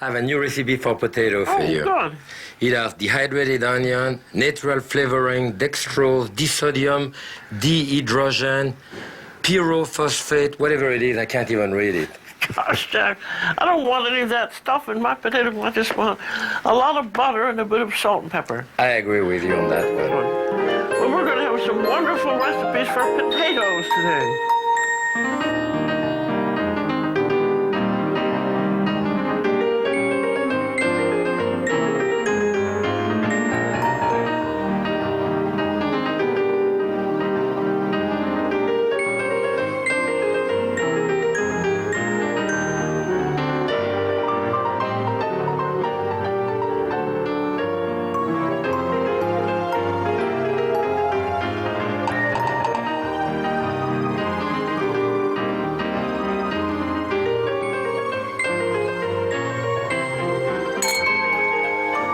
I have a new recipe for potato for you. Good. It has dehydrated onion, natural flavoring, dextrose, disodium, dehydrogen, pyrophosphate, whatever it is, I can't even read it. Gosh, Jack, I don't want any of that stuff in my potato. I just want a lot of butter and a bit of salt and pepper. I agree with you on that one. Well, we're going to have some wonderful recipes for potatoes today.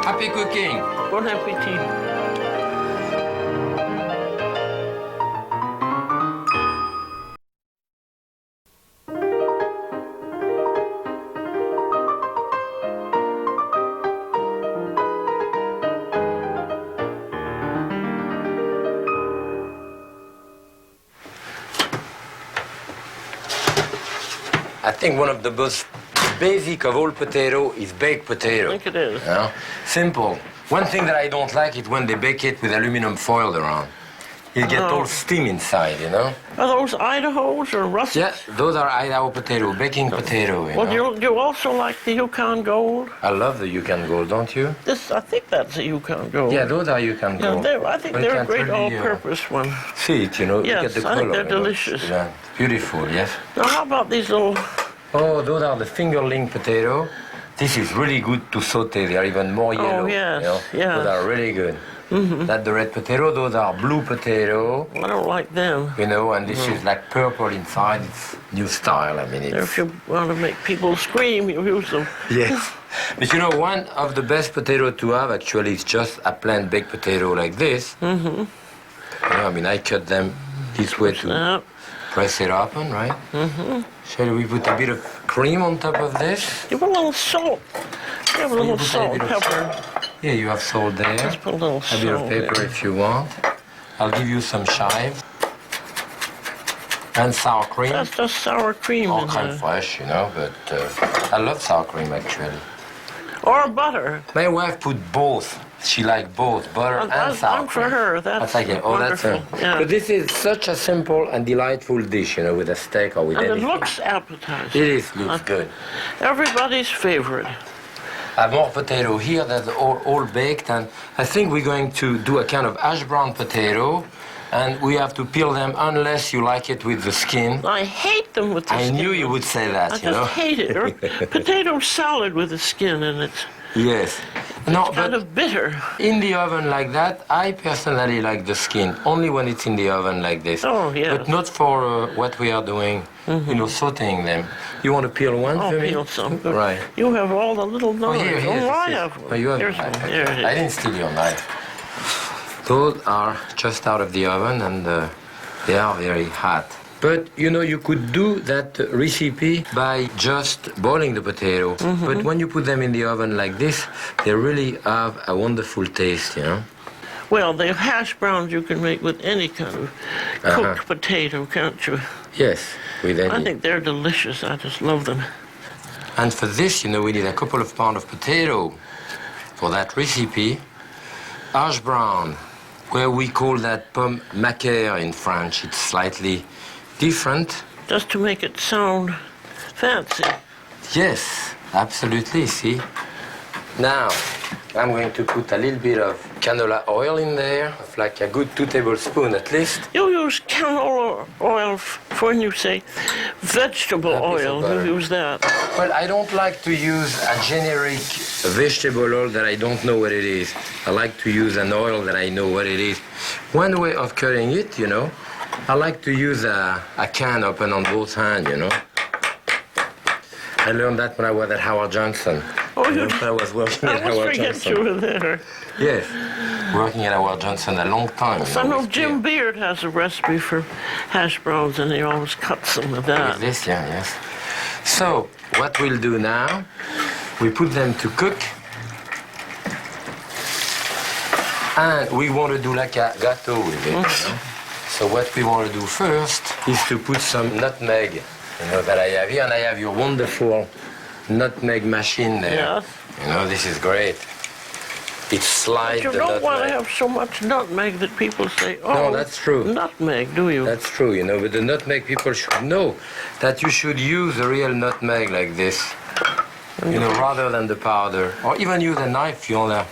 Happy cooking! Bon appetit. I think one of the most basic of all potato is baked potato. I think it is. You know? Simple. One thing that I don't like is when they bake it with aluminum foil around. You get all steam inside, you know? Are those Idahos or Russets? Yeah, those are Idaho potato, baking potato, you Well, know? you also like the Yukon Gold? I love the Yukon Gold, don't you? I think that's a Yukon Gold. Yeah, those are Yukon Yeah, Gold. I think But you they're a can't great really, all-purpose one. See it, you know? Yes, Look at the I color. think they're you know? delicious. Yeah, beautiful, yes. Now, how about these little... Oh, those are the fingerling potato. This is really good to saute. They are even more yellow. Oh, yes, you know? yes. Those are really good. Mm-hmm. That's the red potato. Those are blue potato. I don't like them. You know, and this is like purple inside. It's new style. I mean, it's... If you want to make people scream, you use them. Yes. But you know, one of the best potato to have actually is just a plain baked potato like this. Mm-hmm. You know, I mean, I cut them this way to press it open, right? Mm-hmm. Shall we put a bit of cream on top of this? Give a little salt. Give a little salt and pepper. Yeah, you have salt there. Just put a little salt. A bit of pepper if you want. I'll give you some chive. And sour cream. That's just sour cream. All crème fraîche, you know, but I love sour cream actually. Or butter. My wife put both. She likes both butter and sour I'm cream. for her. That's like it. Oh, that's it. Yeah. But this is such a simple and delightful dish, you know, with a steak or with anything. And it looks appetizing. It is, looks good. Everybody's favorite. I have more potato here that's all baked, and I think we're going to do a kind of hash brown potato, and we have to peel them unless you like it with the skin. I hate them with the skin. I knew you would say that, you know. I just hate it. Or potato salad with the skin in it. Yes. No, it's kind of bitter. In the oven like that, I personally like the skin, only when it's in the oven like this. Oh, yeah. But not for what we are doing, you know, sauteing them. You want to peel one for me? I'll peel some. Right. You have all the little knives. I have one. Oh, you have Here's one. one. There it is. I didn't steal your knife. Those are just out of the oven, and they are very hot. But, you know, you could do that recipe by just boiling the potato. Mm-hmm. But when you put them in the oven like this, they really have a wonderful taste, you know? Well, the hash browns you can make with any kind of cooked potato, can't you? Yes, with any. I think they're delicious. I just love them. And for this, you know, we need a couple of pounds of potato for that recipe. Hash brown, where we call that pomme macaire in French. It's slightly different. Just to make it sound fancy. Yes, absolutely, see? Now, I'm going to put a little bit of canola oil in there, like a good 2 tablespoons at least. You use canola oil for when you say vegetable oil. You use that. Well, I don't like to use a generic vegetable oil that I don't know what it is. I like to use an oil that I know what it is. One way of cutting it, you know, I like to use a can open on both hands, you know. I learned that when I was at Howard Johnson. Oh, you I was working at Howard Johnson. You were there. Yes, working at Howard Johnson a long time. So I know Jim Beard has a recipe for hash browns, and he always cuts them with that. With this, yeah, yes. So, what we'll do now, We put them to cook. And we want to do like a gâteau with it. You know? So what we want to do first is to put some nutmeg, you know, that I have here. And I have your wonderful nutmeg machine there. Yes. You know, this is great. It slides But the you don't nutmeg. want to have so much nutmeg that people say, oh, No, that's true. Nutmeg, do you? That's true, you know, but the nutmeg people should know that you should use a real nutmeg like this, you know, rather than the powder. Or even use a knife, you know,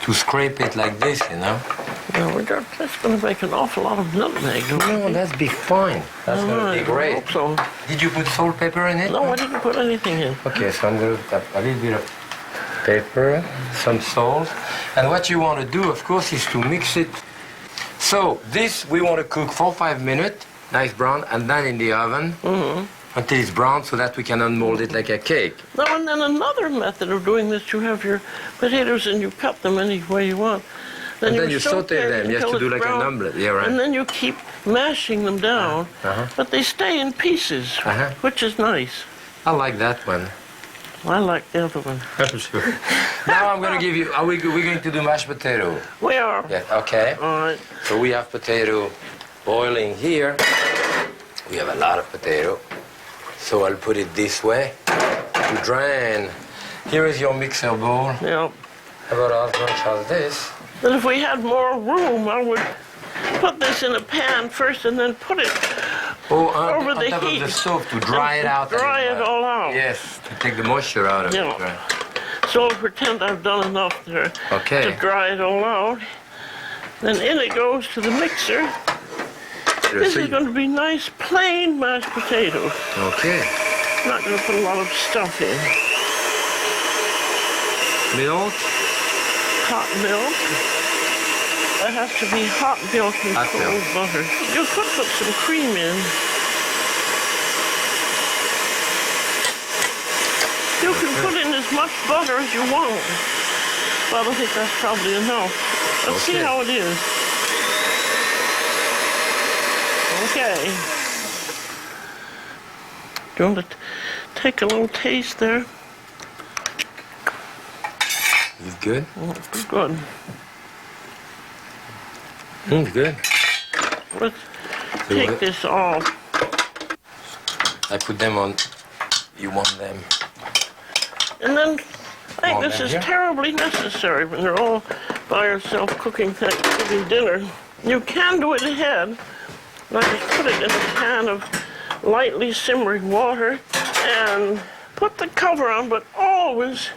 to scrape it like this, you know. No, that's going to make an awful lot of nutmeg, don't you? No, that's be fine. That's going to be great. I hope so. Did you put salt, pepper in it? No, I didn't put anything in. Okay, so I'm going to put a little bit of pepper, some salt. And what you want to do, of course, is to mix it. So this we want to cook for 5 minutes, nice brown, and then in the oven until it's brown so that we can unmold it like a cake. No, and then another method of doing this, you have your potatoes and you cut them any way you want. And then you saute them. You have to do like an omelet. Yeah, right. And then you keep mashing them down, but they stay in pieces, which is nice. I like that one. I like the other one. Sure. Now I'm going to give you, we're going to do mashed potato. We are. Yeah, okay. All right. So we have potato boiling here. We have a lot of potato. So I'll put it this way to drain. Here is your mixer bowl. Yeah. About as much as this. But if we had more room, I would put this in a pan first and then put it over on the top heat. of the stove to dry it out. Dry it all out. Yes, to take the moisture out of Yeah. it. Right. So I'll pretend I've done enough there Okay. to dry it all out. Then in it goes to the mixer. This is going to be nice, plain mashed potatoes. Okay. Not going to put a lot of stuff in. Milk. Hot milk. That has to be hot milk and Hot cold milk. butter. You could put some cream in. You can put in as much butter as you want. But I think that's probably enough. Let's see Okay. how it is. Okay. Do you want to take a little taste there? It's good. Oh, good. Good. Let's take this off. I put them on. You want them? And then I think Want this them is here? terribly necessary when you're all by yourself cooking Thanksgiving dinner. You can do it ahead. Like just put it in a pan of lightly simmering water and put the cover on, but always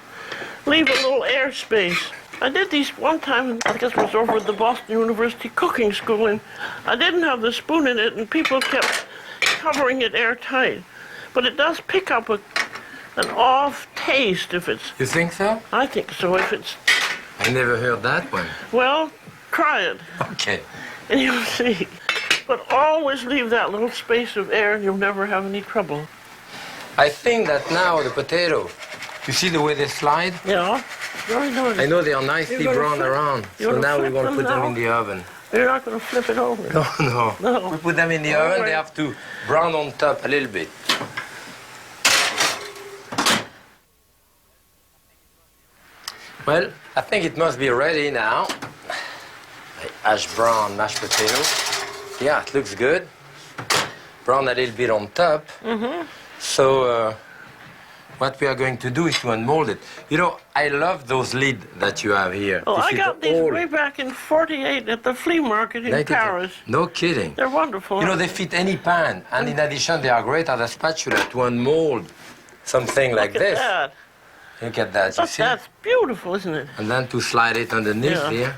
leave a little air space. I did these one time, I guess it was over at the Boston University Cooking School, and I didn't have the spoon in it, and people kept covering it airtight. But it does pick up an off taste if it's, You think so? I think so, if it's, I never heard that one. well, try it, Okay. and you'll see. But always leave that little space of air, and you'll never have any trouble. I think that now the potato, you see the way they slide? Yeah, very nice. I know they are nicely You're gonna brown flip- around. you're So gonna now we're flip going to them put them now? in the oven. You're not going to flip it over. No, no. No. We put them in the All oven. right. They have to brown on top a little bit. Well, I think it must be ready now. Ash brown mashed potato. Yeah, it looks good. Brown a little bit on top. So what we are going to do is to unmold it. You know, I love those lids that you have here. Oh, This I is got these old- way back in '48 at the flea market in 90 Paris. No kidding. They're wonderful. You know, they fit any pan, and in addition, they are great as a spatula to unmold something like Look at this. that. Look at that, you Look, see? that's beautiful, isn't it? And then to slide it underneath Yeah. here.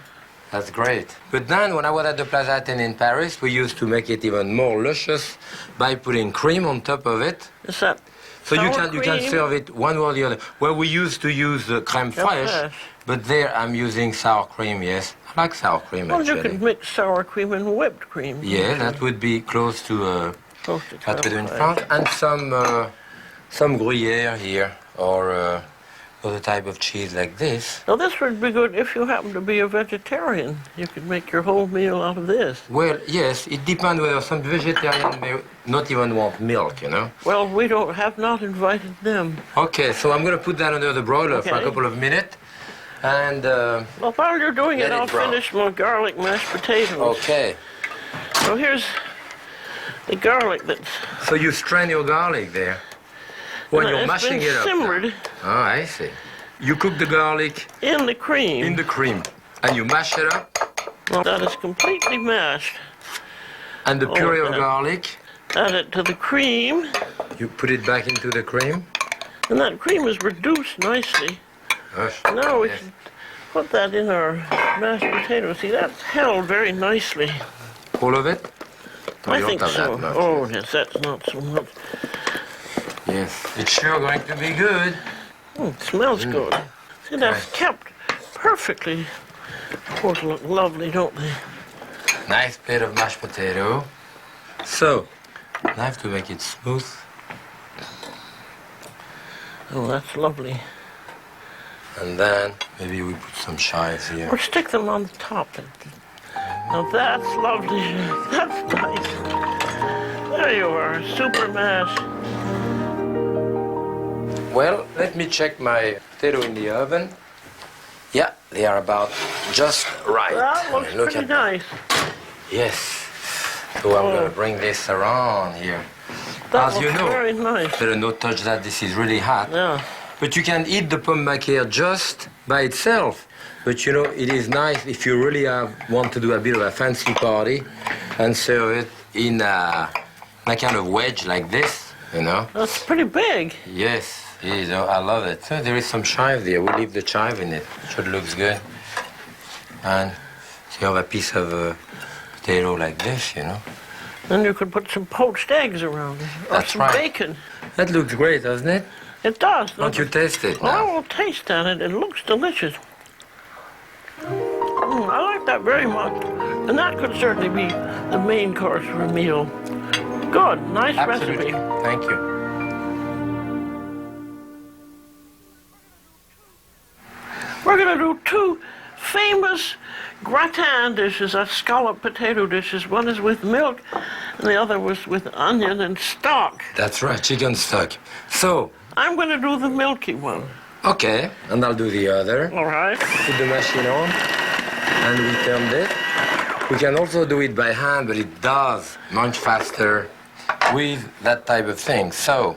That's great. But then, when I was at the Plaza Athénée in Paris, we used to make it even more luscious by putting cream on top of it. Is that So you sour can cream? serve it one or the other. Well, we used to use crème fraîche, fraîche. but there I'm using sour cream, yes. I like sour cream, Well, you actually. could mix sour cream and whipped cream. Yeah, that would be close to Close to what we do in crème France. And some Gruyère here, or other type of cheese like this. Now this would be good if you happen to be a vegetarian. You could make your whole meal out of this. Well, yes, it depends whether some vegetarian may not even want milk, you know. Well, we have not invited them. Okay, so I'm going to put that under the broiler for a Okay. couple of minutes. And, Well, while you're doing it, Let it I'll brown. finish my garlic mashed potatoes. okay. So here's the garlic that's So you strain your garlic there when you're it's mashing been it up. simmered Oh, I see. You cook the garlic in the cream. in the cream and you mash it up, Now that is completely mashed. and the puree of Okay. garlic, Add it to the cream, you put it back into the cream. and that cream is reduced nicely. Gosh, Now we yes. can put that in our mashed potatoes. See, that's held very nicely. All of it? Oh, I you think don't have so. that much. Oh, yes, that's not so much. Yes, it's sure going to be good. It smells good. See, that's Nice. kept perfectly. Of course, look lovely, don't they? Nice plate of mashed potato. So, knife to make it smooth. Oh, that's lovely. And then maybe we put some chives here. Or stick them on the top. Now that's lovely. That's nice. There you are, super mash. Well, let me check my potato in the oven. Yeah, they are about just right. That looks Look pretty at that. nice. Yes. So I'm going to bring this around here. That As looks you know, very nice. better not touch that. This is really hot. Yeah. But you can eat the pomme macaire just by itself. But you know, it is nice if you really want to do a bit of a fancy party and serve it in a kind of wedge like this, you know. That's pretty big. Yes, it is. Oh, I love it. So there is some chive there. We leave the chive in it. Sure looks good. And so you have a piece of potato like this, you know. Then you could put some poached eggs around it. Or That's some right. bacon. That looks great, doesn't it? It does. Don't you taste it I now? will taste at it. It looks delicious. I like that very much. And that could certainly be the main course for a meal. Good. Nice Absolutely. recipe. Thank you. We're going to do two famous gratin dishes, scalloped potato dishes. One is with milk, and the other was with onion and stock. That's right, chicken stock. So, I'm going to do the milky one. okay, and I'll do the other. All right. Put the machine on, and we turn it. We can also do it by hand, but it does much faster with that type of thing. So,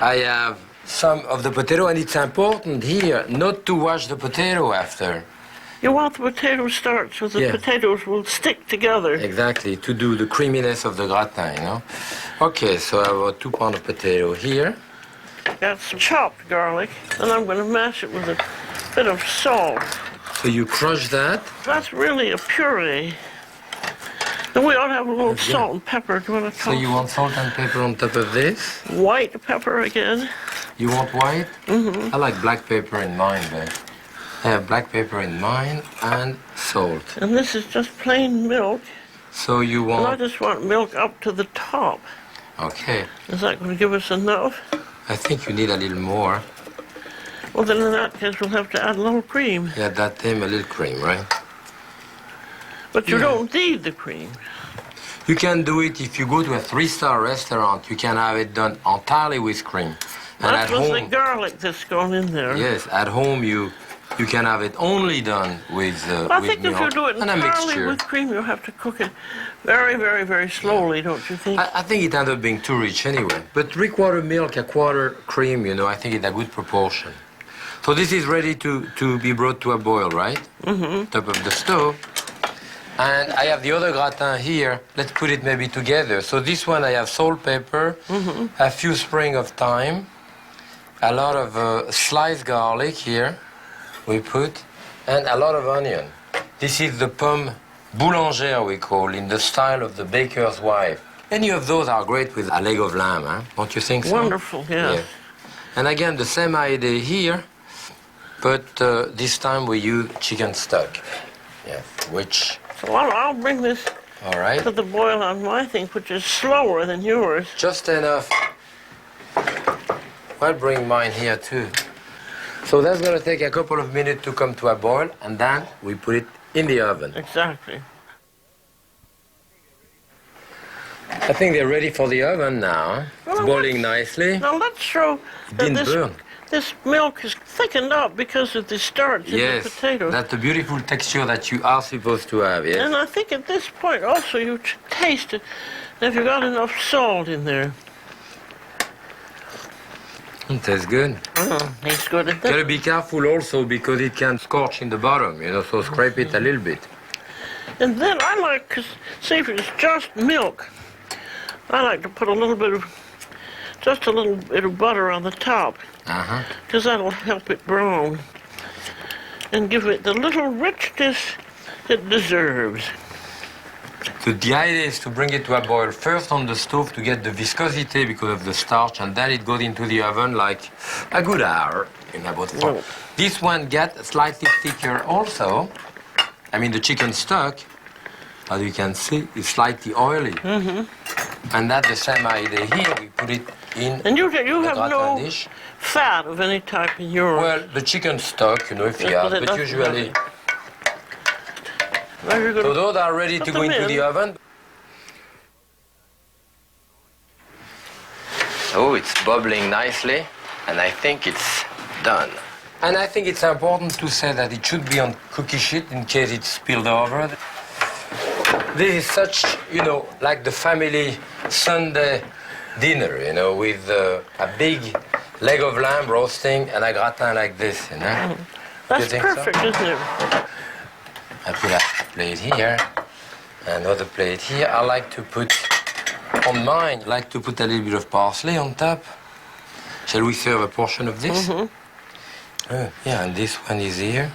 I have some of the potato, and it's important here not to wash the potato after. You want the potato starch so the Yeah. potatoes will stick together. Exactly, to do the creaminess of the gratin, you know. Okay, so I have 2 pounds of potato here. Got some chopped garlic, and I'm going to mash it with a bit of salt. So you crush that. That's really a puree. And we ought to have a little salt and pepper. Do you want to So you want salt and pepper on top of this? white pepper again? You want white? Mm-hmm. I like black pepper in mine, but I have black pepper in mine and salt. And this is just plain milk. So you And I want... just want milk up to the top. Okay. Is that going to give us enough? I think you need a little more. Well, then in that case, we'll have to add a little cream. Yeah, that time a little cream, right? But you Yeah. don't need the cream. You can do it if you go to a 3-star restaurant. You can have it done entirely with cream. And That's at with the home, garlic that's gone in there. yes, at home you can have it only done with I with think if you milk do it and a entirely mixture. with cream, you have to cook it very, very, very slowly, don't you think? I think it ended up being too rich anyway. But 3/4 milk, 1/4 cream, you know, I think it's a good proportion. So this is ready to be brought to a boil, right? Mm-hmm. Top of the stove. And I have the other gratin here. Let's put it maybe together. So this one I have salt, pepper, a few sprig of thyme, a lot of sliced garlic here we put, and a lot of onion. This is the pomme boulangère we call, in the style of the baker's wife. Any of those are great with a leg of lamb, huh? Don't you think so? Wonderful, yeah. Yeah. And again, the same idea here, but this time we use chicken stock. Yeah, which, So I'll bring this all right, to the boil on my thing, which is slower than yours. just enough. I'll bring mine here too. So that's going to take a couple of minutes to come to a boil, and then we put it in the oven. Exactly. I think they're ready for the oven now. It's boiling nicely. Now let's show It that didn't burn. this milk is thickened up because of the starch in the potato. That's the beautiful texture that you are supposed to have, yes. And I think at this point also you taste it if you got enough salt in there. It tastes good. Tastes good. Got to be careful also because it can scorch in the bottom, so scrape it a little bit. And then I like to see if it's just milk. I like to put just a little bit of butter on the top, because that'll help it brown and give it the little richness it deserves. So the idea is to bring it to a boil first on the stove to get the viscosity because of the starch, and then it goes into the oven like a good hour in about 4. This one gets slightly thicker also. I mean the chicken stock, as you can see, is slightly oily. And that's the same idea here. We put it in and you have no dish. fat of any type in your... Well, the chicken stock, if you have, but usually... So those are ready to go into the oven. Oh, it's bubbling nicely, and I think it's done. And I think it's important to say that it should be on cookie sheet in case it's spilled over. This is such, like the family Sunday dinner, with a big leg of lamb roasting and a gratin like this, That's perfect, isn't it? I put a plate here, another plate here. I like to put, on mine, a little bit of parsley on top. Shall we serve a portion of this? Yeah, and this one is here.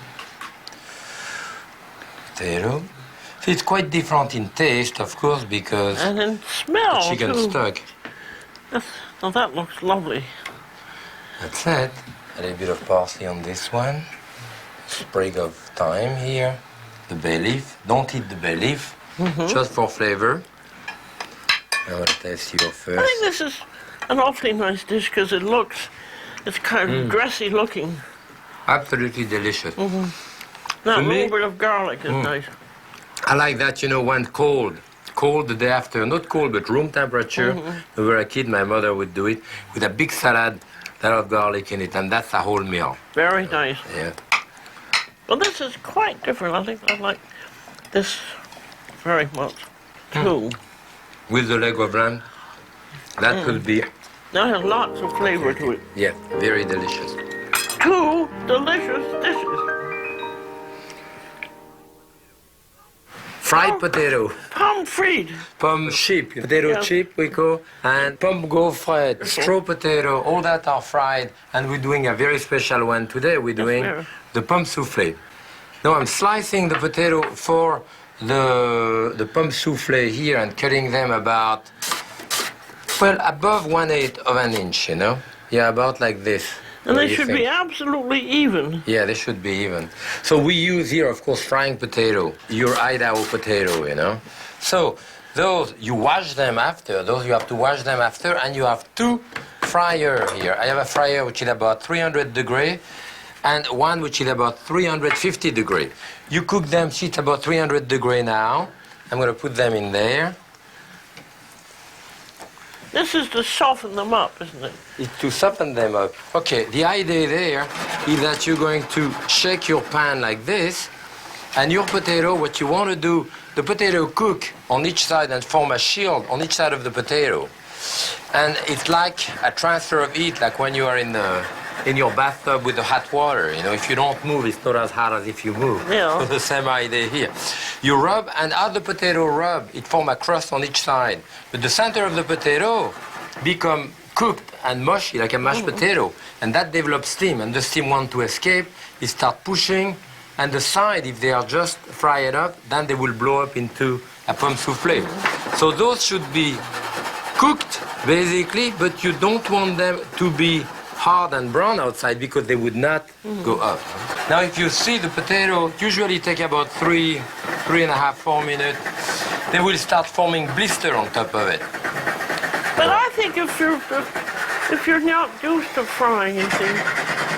Potato. So it's quite different in taste, of course, because and in smell, the chicken too. stock. Well, that looks lovely. That's it. A little bit of parsley on this one. Sprig of thyme here. The bay leaf. Don't eat the bay leaf, just for flavor. I want to taste yours first. I think this is an awfully nice dish because it's kind of dressy looking. Absolutely delicious. Now, a little bit of garlic is nice. I like that, when cold the day after, not cold, but room temperature. When we were a kid, my mother would do it with a big salad, a lot of garlic in it, and that's a whole meal. Very nice. Yeah. Well, this is quite different. I think I like this very much, too. With the leg of lamb, that could be... That has lots of flavor to it. Yeah, very delicious. 2 delicious dishes. Fried potato. Pomme frites. Pomme chip, potato chip we call, and pomme gaufrette, straw potato, all that are fried, and we're doing a very special one today. We're doing the pomme souffle. Now I'm slicing the potato for the pomme souffle here and cutting them about, above 1/8 of an inch, Yeah, about like this. And they should be absolutely even. Yeah, they should be even. So we use here, of course, frying potato, your Idaho potato, So those, you wash them after, you have to wash them after, and you have 2 fryers here. I have a fryer which is about 300 degrees, and one which is about 350 degrees. You cook them, see it's about 300 degrees now. I'm going to put them in there. This is to soften them up, isn't it? It's to soften them up. Okay, the idea there is that you're going to shake your pan like this, and your potato, what you want to do, the potato cook on each side and form a shield on each side of the potato. And it's like a transfer of heat, like when you are in your bathtub with the hot water. If you don't move, it's not as hot as if you move. Yeah. So the same idea here. You rub, and as the potato rub, it forms a crust on each side. But the center of the potato become cooked and mushy, like a mashed potato, and that develops steam, and the steam wants to escape. It starts pushing, and the side, if they are just fried up, then they will blow up into a pomme souffle. So those should be cooked, basically, but you don't want them to be hard and brown outside because they would not go up. Now, if you see the potato, usually take about 3.5, 4 minutes. They will start forming blister on top of it. But I think if you're not used to frying anything,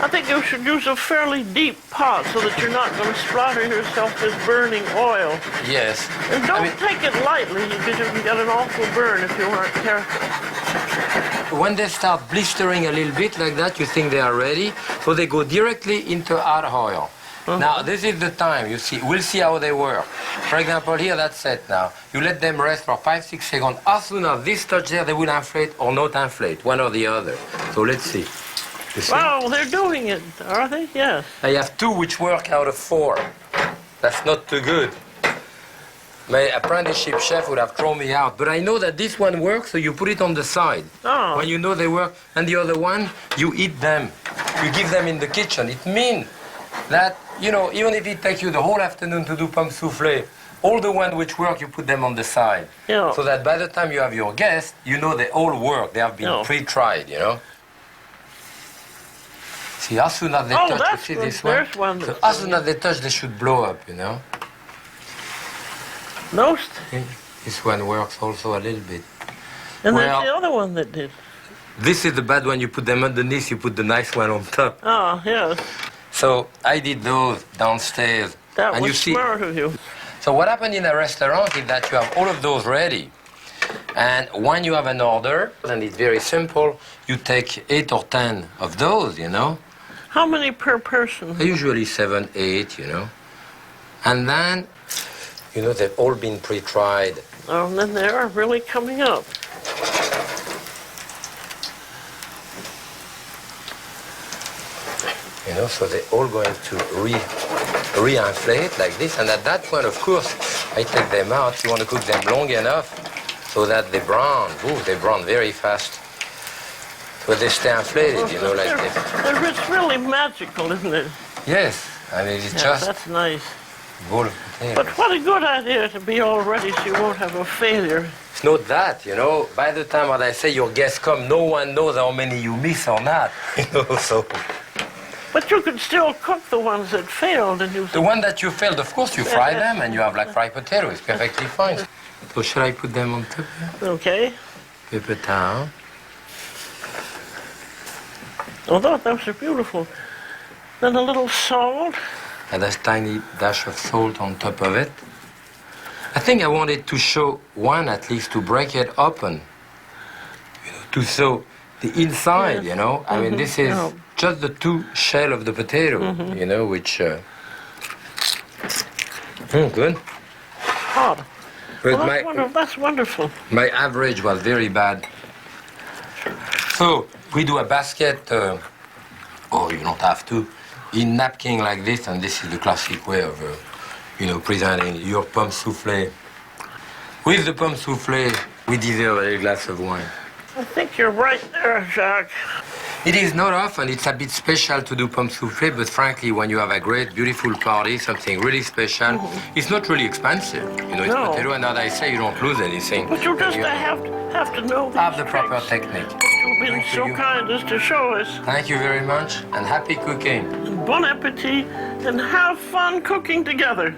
I think you should use a fairly deep pot so that you're not going to splatter yourself with burning oil. Yes. And don't take it lightly because you can get an awful burn if you aren't careful. When they start blistering a little bit like that, you think they are ready, so they go directly into hot oil. Now, this is the time, you see, we'll see how they work. For example, here, that's it now. You let them rest for 5-6 seconds. As soon as this touch there, they will inflate or not inflate, one or the other. So let's see. You see? Wow, they're doing it, are they? Yes. I have 2 which work out of 4. That's not too good. My apprenticeship chef would have thrown me out. But I know that this one works, so you put it on the side. Oh. When you know they work. And the other one, you eat them. You give them in the kitchen. It means that, you know, even if it takes you the whole afternoon to do pomme souffle, all the ones which work, you put them on the side. Yeah. So that by the time you have your guests, you know they all work. They have been pre-tried, you know. See, as soon as they touch, you see this one? So as soon as they touch, they should blow up, you know. Most. This one works also a little bit. And that's the other one that did. This is the bad one. You put them underneath, you put the nice one on top. Oh, yes. So I did those downstairs. That and was you see, smart of you. So what happened in a restaurant is that you have all of those ready. And when you have an order, and it's very simple, you take 8 or 10 of those, you know. How many per person? Usually 7, 8, you know. And then, you know, they've all been pre-tried. Oh, and then they are really coming up. You know, so they're all going to re-inflate like this. And at that point, of course, I take them out. You want to cook them long enough so that they brown. Ooh, they brown very fast. But they stay inflated, you know, like this. It's really magical, isn't it? Yes, I mean, it's Yeah, just that's nice. bowl of potatoes. But what a good idea to be all ready so you won't have a failure. It's not that, you know. By the time when I say your guests come, no one knows how many you miss or not, you know, so. But you could still cook the ones that failed and you... The one that you failed, of course, you fry them and you have like fried potatoes. It's perfectly fine. So should I put them on top here? Okay. Paper towel. Although those are beautiful. Then a little salt. And a tiny dash of salt on top of it. I think I wanted to show one at least to break it open. You know, to show the inside, you know. I mean, this is just the 2 shell of the potato, you know, which... good. Oh, But well, that's wonderful. My average was very bad. So we do a basket, or you don't have to, in napkin like this, and this is the classic way of, you know, presenting your pomme souffle. With the pomme souffle, we deserve a glass of wine. I think you're right there, Jacques. It is not often, it's a bit special to do pomme souffle, but frankly, when you have a great, beautiful party, something really special, it's not really expensive. You know, it's potato, and as I say, you don't lose anything. But you just have to know have the proper technique. You've been so kind as to show us. Thank you very much, and happy cooking. Bon appetit, and have fun cooking together.